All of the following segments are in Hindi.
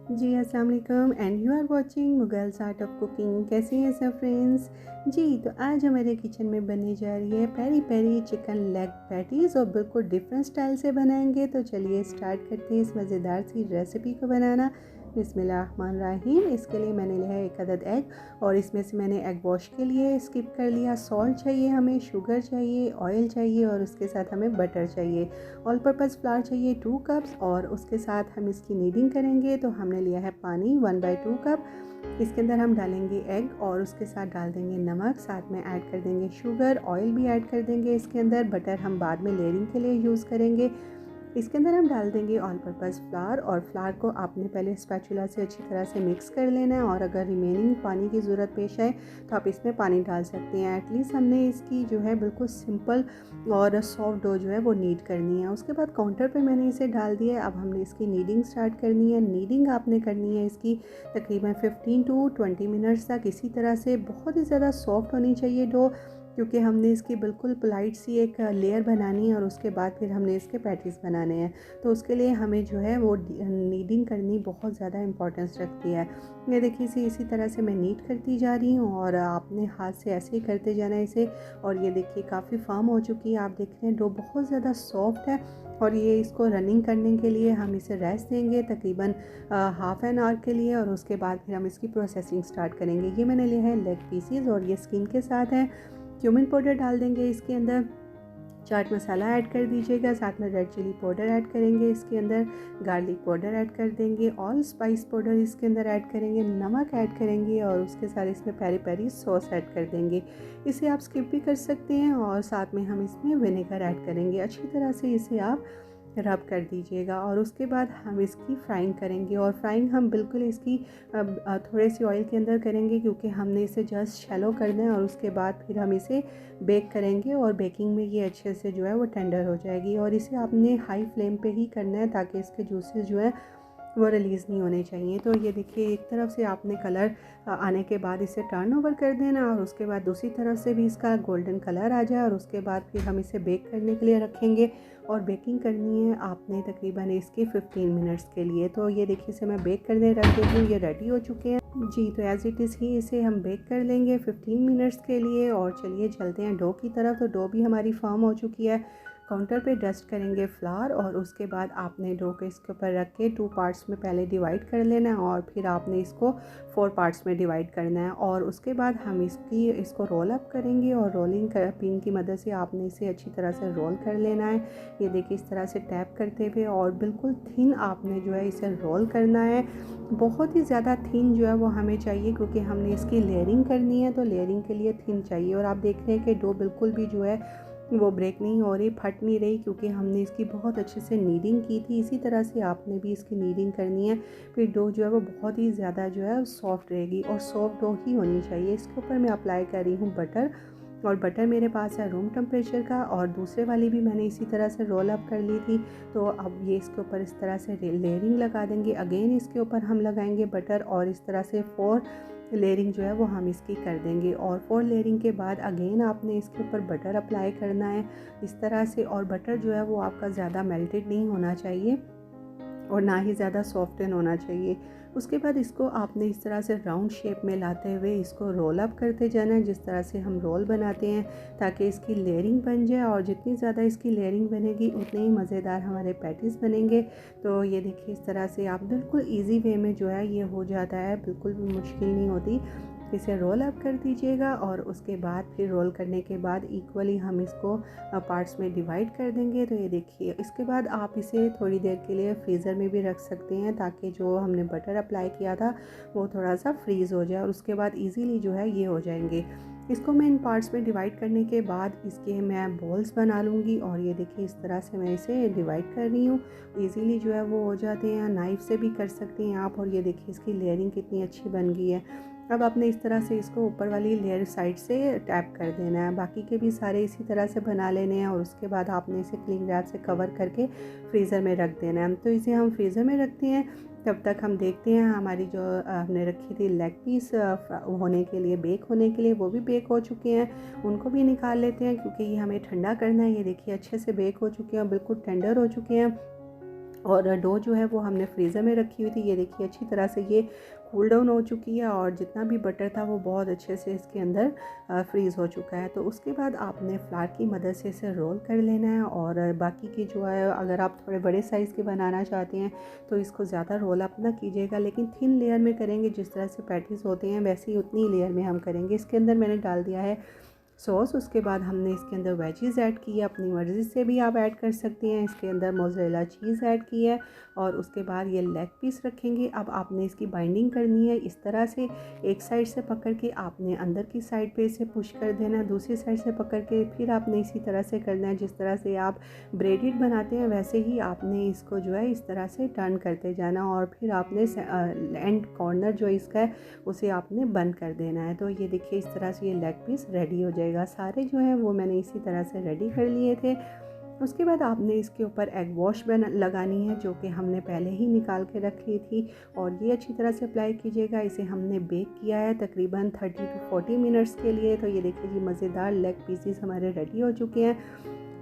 जी अस्सलाम वालेकुम and you are watching Mughals art of cooking. कैसे हैं सब फ्रेंड्स? जी तो आज हमारे किचन में बनने जा रही है peri peri chicken leg patties और बिल्कुल डिफरेंट स्टाइल से बनाएंगे। तो चलिए स्टार्ट करते हैं इस मज़ेदार सी रेसिपी को बनाना। बिस्मिल्लाहिर्रहमानिर्रहीम। इसके लिए मैंने लिया है 1 अदद एग और इसमें से मैंने एग वॉश के लिए स्किप कर लिया। सॉल्ट चाहिए, हमें शुगर चाहिए, ऑयल चाहिए और उसके साथ हमें बटर चाहिए। ऑल पर्पज़ फ्लावर चाहिए 2 कप्स और उसके साथ हम इसकी नीडिंग करेंगे। तो हमने लिया है पानी 1/2 कप। इसके अंदर हम डालेंगे एग और उसके साथ डाल देंगे नमक, साथ में ऐड कर देंगे शुगर, ऑयल भी ऐड कर देंगे इसके अंदर। बटर हम बाद में लेयरिंग के लिए यूज़ करेंगे। इसके अंदर हम डाल देंगे ऑल पर्पज़ फ्लावर और फ्लावर को आपने पहले स्पैचुला से अच्छी तरह से मिक्स कर लेना है और अगर रिमेनिंग पानी की ज़रूरत पेश आए तो आप इसमें पानी डाल सकते हैं। एटलीस्ट हमने इसकी जो है बिल्कुल सिंपल और सॉफ्ट डो जो है वो नीड करनी है। उसके बाद काउंटर पे मैंने इसे डाल दिया है। अब हमने इसकी नीडिंग स्टार्ट करनी है। नीडिंग आपने करनी है इसकी तकरीबन 15 टू 20 मिनट्स तक। इसी तरह से बहुत ही ज़्यादा सॉफ्ट होनी चाहिए डो, क्योंकि हमने इसकी बिल्कुल पोलाइट सी एक लेयर बनानी है और उसके बाद फिर हमने इसके पैटीज़ बनाने हैं। तो उसके लिए हमें जो है वो नीडिंग करनी बहुत ज़्यादा इम्पोर्टेंस रखती है। ये देखिए इसी तरह से मैं नीड करती जा रही हूँ और आपने हाथ से ऐसे ही करते जाना है इसे। और ये देखिए काफ़ी फर्म हो चुकी है। आप देख रहे हैं डो बहुत ज़्यादा सॉफ्ट है और ये इसको रनिंग करने के लिए हम इसे रेस्ट देंगे तकरीबन हाफ़ एन आवर के लिए और उसके बाद फिर हम इसकी प्रोसेसिंग स्टार्ट करेंगे। ये मैंने लिया है लेग पीसीज और ये स्किन के साथ है। क्यूमिन पाउडर डाल देंगे इसके अंदर। चाट मसाला ऐड कर दीजिएगा, साथ में रेड चिली पाउडर ऐड करेंगे इसके अंदर। गार्लिक पाउडर ऐड कर देंगे। ऑल स्पाइस पाउडर इसके अंदर ऐड करेंगे। नमक ऐड करेंगे और उसके साथ इसमें पेरी पेरी सॉस ऐड कर देंगे। इसे आप स्किप भी कर सकते हैं और साथ में हम इसमें विनेगर ऐड करेंगे। अच्छी तरह से इसे आप रब कर दीजिएगा और उसके बाद हम इसकी फ्राइंग करेंगे। और फ्राइंग हम बिल्कुल इसकी थोड़े सी ऑयल के अंदर करेंगे क्योंकि हमने इसे जस्ट शैलो करना है और उसके बाद फिर हम इसे बेक करेंगे और बेकिंग में ये अच्छे से जो है वो टेंडर हो जाएगी। और इसे आपने हाई फ्लेम पे ही करना है ताकि इसके जूसेस जो है वो रिलीज़ नहीं होने चाहिए। तो ये देखिए एक तरफ से आपने कलर आने के बाद इसे टर्न ओवर कर देना और उसके बाद दूसरी तरफ से भी इसका गोल्डन कलर आ जाए और उसके बाद फिर हम इसे बेक करने के लिए रखेंगे। और बेकिंग करनी है आपने तकरीबन इसके 15 मिनट्स के लिए। तो ये देखिए इसे मैं बेक करने रख देती हूँ। ये रेडी हो चुके हैं जी। तो एज़ इट इज़ ही इसे हम बेक कर लेंगे 15 मिनट्स के लिए। और चलिए चलते हैं डो की तरफ। तो डो भी हमारी फॉर्म हो चुकी है। काउंटर पे डस्ट करेंगे फ्लावर और उसके बाद आपने डो को इसके ऊपर रख के 2 पार्ट्स में पहले डिवाइड कर लेना है और फिर आपने इसको 4 पार्ट्स में डिवाइड करना है। और उसके बाद हम इसको रोल अप करेंगे और रोलिंग पिन की मदद से आपने इसे अच्छी तरह से रोल कर लेना है। ये देखिए इस तरह से टैप करते हुए और बिल्कुल थिन आपने जो है इसे रोल करना है। बहुत ही ज़्यादा थिन जो है वो हमें चाहिए क्योंकि हमने इसकी लेयरिंग करनी है। तो लेयरिंग के लिए थिन चाहिए। और आप देख रहे हैं कि डो बिल्कुल भी जो है वो ब्रेक नहीं हो रही, फट नहीं रही, क्योंकि हमने इसकी बहुत अच्छे से नीडिंग की थी। इसी तरह से आपने भी इसकी नीडिंग करनी है। फिर डो जो है वो बहुत ही ज़्यादा जो है सॉफ्ट रहेगी और सॉफ्ट डो ही होनी चाहिए। इसके ऊपर मैं अप्लाई कर रही हूँ बटर और बटर मेरे पास है रूम टेम्परेचर का। और दूसरे वाली भी मैंने इसी तरह से रोल अप कर ली थी। तो अब ये इसके ऊपर इस तरह से लेयरिंग लगा देंगे। अगेन इसके ऊपर हम लगाएंगे बटर और इस तरह से 4 लेयरिंग जो है वो हम इसकी कर देंगे। और 4 लेयरिंग के बाद अगेन आपने इसके ऊपर बटर अप्लाई करना है इस तरह से। और बटर जो है वो आपका ज़्यादा मेल्टेड नहीं होना चाहिए और ना ही ज़्यादा सॉफ्टन होना चाहिए। उसके बाद इसको आपने इस तरह से राउंड शेप में लाते हुए इसको रोल अप करते जाना है, जिस तरह से हम रोल बनाते हैं, ताकि इसकी लेयरिंग बन जाए। और जितनी ज़्यादा इसकी लेयरिंग बनेगी उतने ही मज़ेदार हमारे पैटीज़ बनेंगे। तो ये देखिए इस तरह से आप बिल्कुल ईजी वे में जो है ये हो जाता है, बिल्कुल भी मुश्किल नहीं होती। इसे रोल अप कर दीजिएगा और उसके बाद फिर रोल करने के बाद इक्वली हम इसको पार्ट्स में डिवाइड कर देंगे। तो ये देखिए इसके बाद आप इसे थोड़ी देर के लिए फ्रीज़र में भी रख सकते हैं ताकि जो हमने बटर अप्लाई किया था वो थोड़ा सा फ्रीज़ हो जाए और उसके बाद इजीली जो है ये हो जाएंगे। इसको मैं इन पार्ट्स में डिवाइड करने के बाद इसके मैं बॉल्स बना लूँगी। और ये देखिए इस तरह से मैं इसे डिवाइड कर रही हूँ। इजीली जो है वो हो जाते हैं। नाइफ़ से भी कर सकते हैं आप। और ये देखिए इसकी लेयरिंग कितनी अच्छी बन गई है। अब आपने इस तरह से इसको ऊपर वाली लेयर साइड से टैप कर देना है। बाकी के भी सारे इसी तरह से बना लेने हैं और उसके बाद आपने इसे क्लिंग रैप से कवर करके फ्रीज़र में रख देना है। तो इसे हम फ्रीज़र में रखते हैं। तब तक हम देखते हैं हमारी जो हमने रखी थी लेग पीस होने के लिए, बेक होने के लिए, वो भी बेक हो चुके हैं। उनको भी निकाल लेते हैं क्योंकि ये हमें ठंडा करना है। ये देखिए अच्छे से बेक हो चुके हैं, बिल्कुल टेंडर हो चुके हैं। और डो जो है वो हमने फ्रीज़र में रखी हुई थी। ये देखिए अच्छी तरह से ये कूल डाउन हो चुकी है और जितना भी बटर था वो बहुत अच्छे से इसके अंदर फ्रीज़ हो चुका है। तो उसके बाद आपने फ्लावर की मदद से इसे रोल कर लेना है और बाकी की जो है अगर आप थोड़े बड़े साइज़ के बनाना चाहते हैं तो इसको ज़्यादा रोल अप ना कीजिएगा, लेकिन थिन लेयर में करेंगे। जिस तरह से पैटीज़ होते हैं वैसे ही उतनी लेयर में हम करेंगे। इसके अंदर मैंने डाल दिया है सॉस। उसके बाद हमने इसके अंदर वेजीज़ ऐड की है, अपनी मर्ज़ी से भी आप ऐड कर सकते हैं। इसके अंदर मोज़रेला चीज़ ऐड की है और उसके बाद ये लेग पीस रखेंगे। अब आपने इसकी बाइंडिंग करनी है इस तरह से, एक साइड से पकड़ के आपने अंदर की साइड पे इसे पुश कर देना, दूसरी साइड से पकड़ के फिर आपने इसी तरह से करना है। जिस तरह से आप ब्रेडेड बनाते हैं वैसे ही आपने इसको जो है इस तरह से टर्न करते जाना और फिर आपने एंड कॉर्नर जो इसका है उसे आपने बंद कर देना है। तो ये देखिए इस तरह से ये लेग पीस रेडी हो जाएगा। सारे जो है वो मैंने इसी तरह से रेडी कर लिए थे। उसके बाद आपने इसके ऊपर एग वॉश लगानी है जो कि हमने पहले ही निकाल के रख ली थी और ये अच्छी तरह से अप्लाई कीजिएगा। इसे हमने बेक किया है तकरीबन 30 to 40 मिनट्स के लिए। तो ये देखिए जी मज़ेदार लेग पीसीस हमारे रेडी हो चुके हैं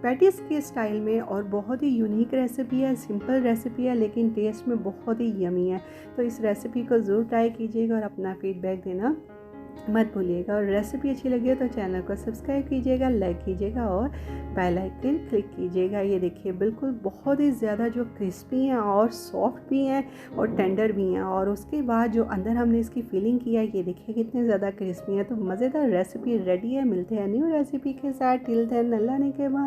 पैटीज़ के स्टाइल में और बहुत ही यूनिक रेसिपी है, सिंपल रेसिपी है लेकिन टेस्ट में बहुत ही यमी है। तो इस रेसिपी को ज़रूर ट्राई कीजिएगा और अपना फीडबैक देना मत भूलिएगा। और रेसिपी अच्छी लगी हो तो चैनल को सब्सक्राइब कीजिएगा, लाइक कीजिएगा और बेल आइकन क्लिक कीजिएगा। ये देखिए बिल्कुल बहुत ही ज़्यादा जो क्रिस्पी हैं और सॉफ्ट भी हैं और टेंडर भी हैं। और उसके बाद जो अंदर हमने इसकी फिलिंग किया है ये देखिए कितने ज़्यादा क्रिस्पी है। तो मज़ेदार रेसिपी रेडी है। मिलते हैं न्यू रेसिपी के साथ। टिल देन अल्लाह ने के बाद।